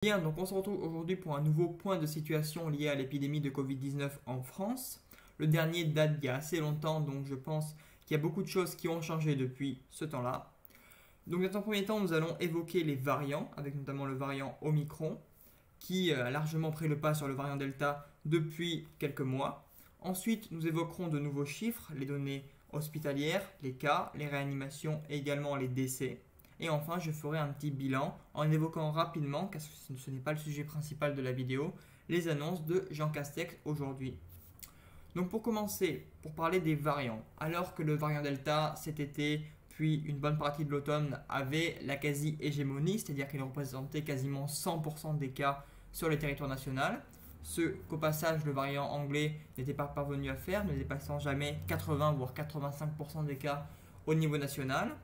Bien, donc on se retrouve aujourd'hui pour un nouveau point de situation lié à l'épidémie de Covid-19 en France. Le dernier date d'il y a assez longtemps, donc je pense qu'il y a beaucoup de choses qui ont changé depuis ce temps-là. Donc dans un premier temps, nous allons évoquer les variants, avec notamment le variant Omicron, qui a largement pris le pas sur le variant Delta depuis quelques mois. Ensuite, nous évoquerons de nouveaux chiffres, les données hospitalières, les cas, les réanimations et également les décès. Et enfin, je ferai un petit bilan en évoquant rapidement, car ce n'est pas le sujet principal de la vidéo, les annonces de Jean Castex aujourd'hui. Donc pour commencer, pour parler des variants, alors que le variant Delta cet été, puis une bonne partie de l'automne, avait la quasi-hégémonie, c'est-à-dire qu'il représentait quasiment 100% des cas sur le territoire national, ce qu'au passage le variant anglais n'était pas parvenu à faire, ne dépassant jamais 80 voire 85% des cas au niveau national.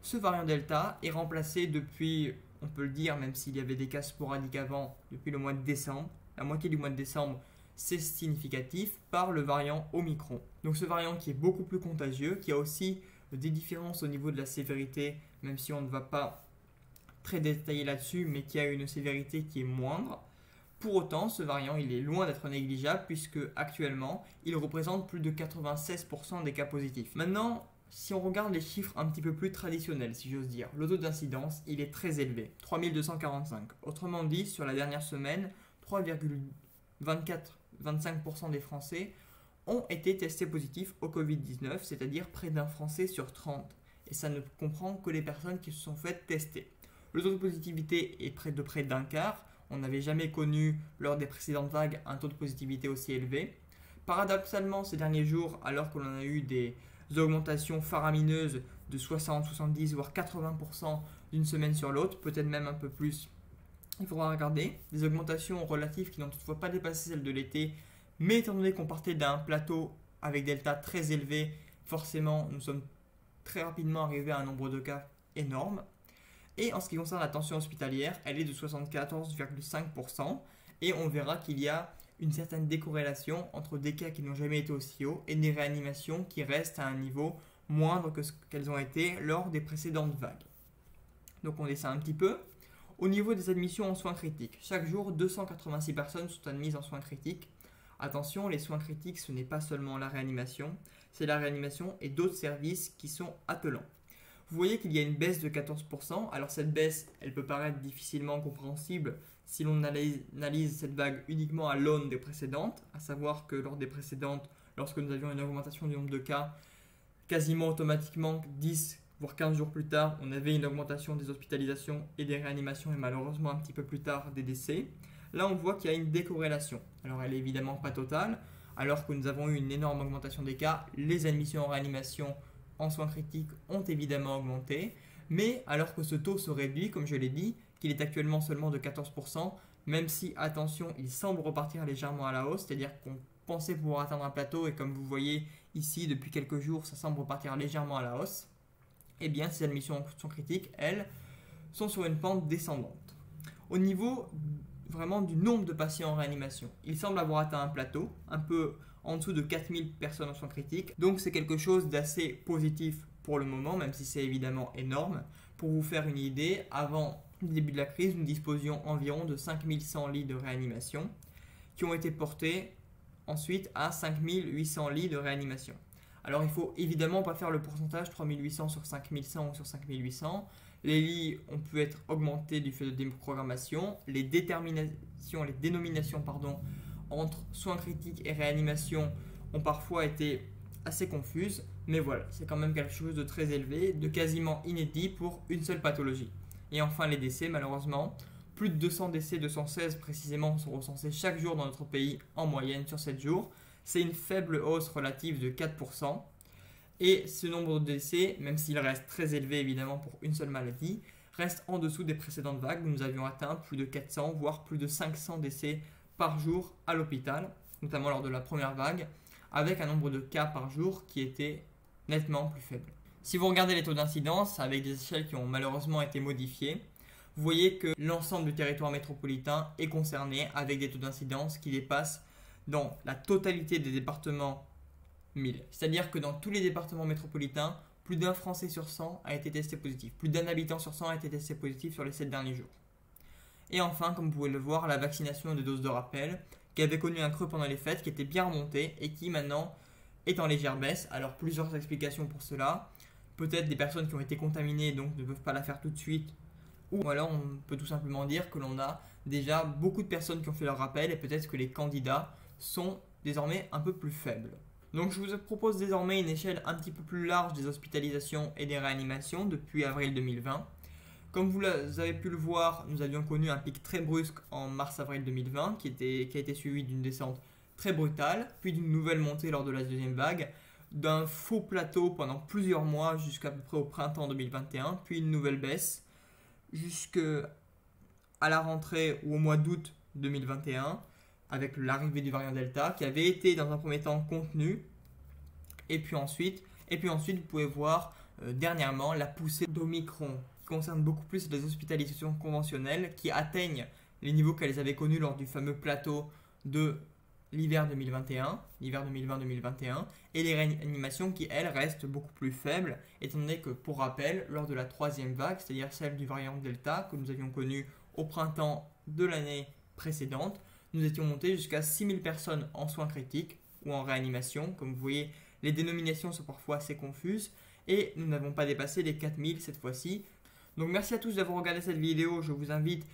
Ce variant Delta est remplacé depuis, on peut le dire, même s'il y avait des cas sporadiques avant, depuis le mois de décembre, la moitié du mois de décembre, c'est significatif, par le variant Omicron. Donc ce variant qui est beaucoup plus contagieux, qui a aussi des différences au niveau de la sévérité, même si on ne va pas très détailler là-dessus, mais qui a une sévérité qui est moindre. Pour autant, ce variant, il est loin d'être négligeable, puisque actuellement, il représente plus de 96% des cas positifs. Maintenant, si on regarde les chiffres un petit peu plus traditionnels, si j'ose dire, le taux d'incidence, il est très élevé, 3245. Autrement dit, sur la dernière semaine, 3,25% des Français ont été testés positifs au Covid-19, c'est-à-dire près d'un Français sur 30. Et ça ne comprend que les personnes qui se sont faites tester. Le taux de positivité est de près d'un quart. On n'avait jamais connu, lors des précédentes vagues, un taux de positivité aussi élevé. Paradoxalement, ces derniers jours, alors que l'on a eu des augmentations faramineuses de 60, 70, voire 80% d'une semaine sur l'autre, peut-être même un peu plus, il faudra regarder. Des augmentations relatives qui n'ont toutefois pas dépassé celles de l'été, mais étant donné qu'on partait d'un plateau avec delta très élevé, forcément nous sommes très rapidement arrivés à un nombre de cas énorme. Et en ce qui concerne la tension hospitalière, elle est de 74,5%, et on verra qu'il y a une certaine décorrélation entre des cas qui n'ont jamais été aussi hauts et des réanimations qui restent à un niveau moindre que ce qu'elles ont été lors des précédentes vagues. Donc on descend un petit peu. Au niveau des admissions en soins critiques, chaque jour 286 personnes sont admises en soins critiques. Attention, les soins critiques, ce n'est pas seulement la réanimation, c'est la réanimation et d'autres services qui sont attelants. Vous voyez qu'il y a une baisse de 14%. Alors cette baisse, elle peut paraître difficilement compréhensible si l'on analyse cette vague uniquement à l'aune des précédentes, à savoir que lors des précédentes, lorsque nous avions une augmentation du nombre de cas, quasiment automatiquement 10 voire 15 jours plus tard, on avait une augmentation des hospitalisations et des réanimations et malheureusement un petit peu plus tard des décès. Là, on voit qu'il y a une décorrélation. Alors elle est évidemment pas totale, alors que nous avons eu une énorme augmentation des cas, les admissions en réanimation en soins critiques ont évidemment augmenté, mais alors que ce taux se réduit, comme je l'ai dit, qu'il est actuellement seulement de 14%, même si, attention, il semble repartir légèrement à la hausse, c'est-à-dire qu'on pensait pouvoir atteindre un plateau, et comme vous voyez ici, depuis quelques jours, ça semble repartir légèrement à la hausse. Eh bien, ces admissions en soins critiques, elles, sont sur une pente descendante. Au niveau vraiment du nombre de patients en réanimation, il semble avoir atteint un plateau, un peu en dessous de 4000 personnes en soins critiques. Donc c'est quelque chose d'assez positif pour le moment, même si c'est évidemment énorme. Pour vous faire une idée, avant le début de la crise, nous disposions environ de 5100 lits de réanimation qui ont été portés ensuite à 5800 lits de réanimation. Alors il ne faut évidemment pas faire le pourcentage 3800 sur 5100 ou sur 5800. Les lits ont pu être augmentés du fait de déprogrammation. Les dénominations entre soins critiques et réanimation ont parfois été assez confuses, mais voilà, c'est quand même quelque chose de très élevé, de quasiment inédit pour une seule pathologie. Et enfin les décès, malheureusement, plus de 200 décès, 216 précisément, sont recensés chaque jour dans notre pays en moyenne sur 7 jours. C'est une faible hausse relative de 4%. Et ce nombre de décès, même s'il reste très élevé évidemment pour une seule maladie, reste en dessous des précédentes vagues où nous avions atteint plus de 400 voire plus de 500 décès par jour à l'hôpital, notamment lors de la première vague, avec un nombre de cas par jour qui était nettement plus faible. Si vous regardez les taux d'incidence avec des échelles qui ont malheureusement été modifiées, vous voyez que l'ensemble du territoire métropolitain est concerné avec des taux d'incidence qui dépassent dans la totalité des départements 1000. C'est-à-dire que dans tous les départements métropolitains, plus d'un Français sur 100 a été testé positif. Plus d'un habitant sur 100 a été testé positif sur les 7 derniers jours. Et enfin, comme vous pouvez le voir, la vaccination des doses de rappel, qui avait connu un creux pendant les fêtes, qui était bien remonté et qui maintenant est en légère baisse. Alors plusieurs explications pour cela. Peut-être des personnes qui ont été contaminées et donc ne peuvent pas la faire tout de suite. Ou alors on peut tout simplement dire que l'on a déjà beaucoup de personnes qui ont fait leur rappel et peut-être que les candidats sont désormais un peu plus faibles. Donc je vous propose désormais une échelle un petit peu plus large des hospitalisations et des réanimations depuis avril 2020. Comme vous avez pu le voir, nous avions connu un pic très brusque en mars-avril 2020 qui a été suivi d'une descente très brutale, puis d'une nouvelle montée lors de la deuxième vague, d'un faux plateau pendant plusieurs mois jusqu'à peu près au printemps 2021, puis une nouvelle baisse jusqu'à la rentrée ou au mois d'août 2021 avec l'arrivée du variant Delta qui avait été dans un premier temps contenu et puis ensuite vous pouvez voir dernièrement la poussée d'Omicron qui concerne beaucoup plus les hospitalisations conventionnelles qui atteignent les niveaux qu'elles avaient connus lors du fameux plateau de l'hiver 2020-2021 et les réanimations qui elles restent beaucoup plus faibles étant donné que pour rappel lors de la troisième vague, c'est-à-dire celle du variant Delta que nous avions connue au printemps de l'année précédente, nous étions montés jusqu'à 6000 personnes en soins critiques ou en réanimation. Comme vous voyez, les dénominations sont parfois assez confuses et nous n'avons pas dépassé les 4000 cette fois-ci. Donc merci à tous d'avoir regardé cette vidéo, je vous invite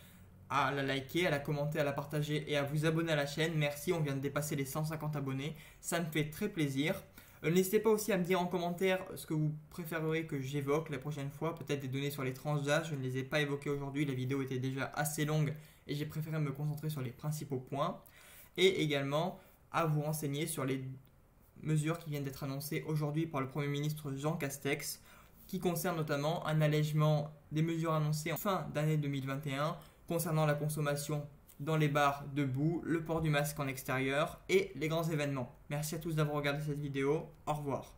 à la liker, à la commenter, à la partager et à vous abonner à la chaîne. Merci, on vient de dépasser les 150 abonnés, ça me fait très plaisir. N'hésitez pas aussi à me dire en commentaire ce que vous préféreriez que j'évoque la prochaine fois, peut-être des données sur les tranches d'âge, je ne les ai pas évoquées aujourd'hui, la vidéo était déjà assez longue et j'ai préféré me concentrer sur les principaux points. Et également à vous renseigner sur les mesures qui viennent d'être annoncées aujourd'hui par le Premier ministre Jean Castex, qui concernent notamment un allègement des mesures annoncées en fin d'année 2021, concernant la consommation dans les bars debout, le port du masque en extérieur et les grands événements. Merci à tous d'avoir regardé cette vidéo. Au revoir.